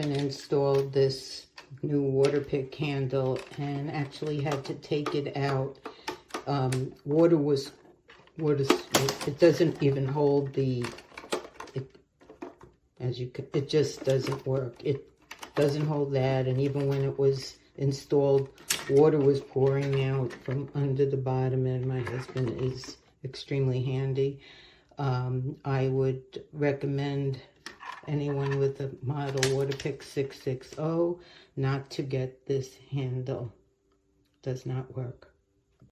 husband installed this new Waterpik handle and actually had to take it out. It doesn't even hold the, it just doesn't work. It doesn't hold that, and even when it was installed, water was pouring out from under the bottom, and my husband is extremely handy. I would recommend anyone with a model Waterpik 660 not to get this handle. Does not work.